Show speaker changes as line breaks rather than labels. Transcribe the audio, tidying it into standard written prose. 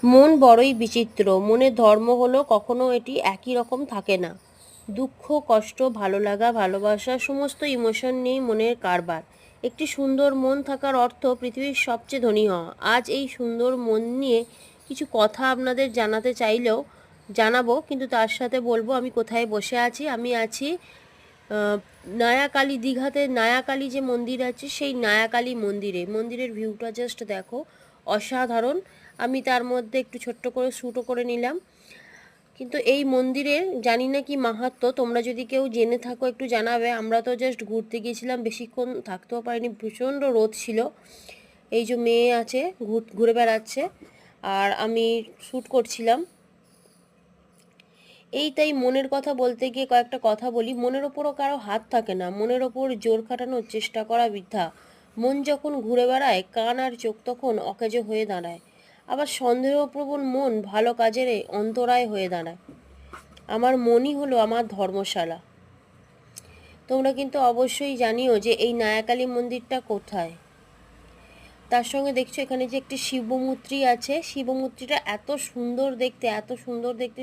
মন বড়ই বিচিত্র। মনের ধর্ম হলো কখনো এটি একই রকম থাকে না। দুঃখ, কষ্ট, ভালো লাগা, ভালোবাসা সমস্ত ইমোশন নিয়েই মনের কারবার। একটি সুন্দর মন থাকার অর্থ পৃথিবীর সবচেয়ে ধনী হওয়া। আজ এই সুন্দর মন নিয়ে কিছু কথা আপনাদের জানাবো, কিন্তু তার সাথে বলবো আমি কোথায় বসে আছি। আমি আছি নায়াকালী, দীঘাতে নায়াকালী যে মন্দির আছে সেই নায়াকালী মন্দিরের ভিউটা জাস্ট দেখো, অসাধারণ। আমি তার মধ্যে একটু ছোট্ট করে শ্যুটও করে নিলাম। কিন্তু এই মন্দিরের জানি না কি মাহাত্ম্য, তোমরা যদি কেউ জেনে থাকো একটু জানাবে। আমরা তো জাস্ট ঘুরতে গিয়েছিলাম, বেশিক্ষণ থাকতেও পারিনি, প্রচণ্ড রোদ ছিল। এই যে মেয়ে আছে ঘুরে বেড়াচ্ছে আর আমি শ্যুট করছিলাম। তাই মনের কথা বলতে গিয়ে কয়েকটা কথা বলি। মনের ওপরও কারো হাত থাকে না, মনের ওপর জোর খাটানোর চেষ্টা করা বৃথা। মন যখন ঘুরে বেড়ায়, কান আর চোখ তখন অকেজো হয়ে দাঁড়ায়। আবার সন্দেহপ্রবণ মন ভালো কাজের অন্তরায় হয়ে দাঁড়ায়। আমার মনই হলো আমার ধর্মশালা। তোমরা কিন্তু অবশ্যই জানিও যে এই নায়াকালী মন্দিরটা কোথায়। তার সঙ্গে দেখছো এখানে যে একটি শিবমূর্তি আছে, শিবমূর্তিটা এত সুন্দর দেখতে, এত সুন্দর দেখতে।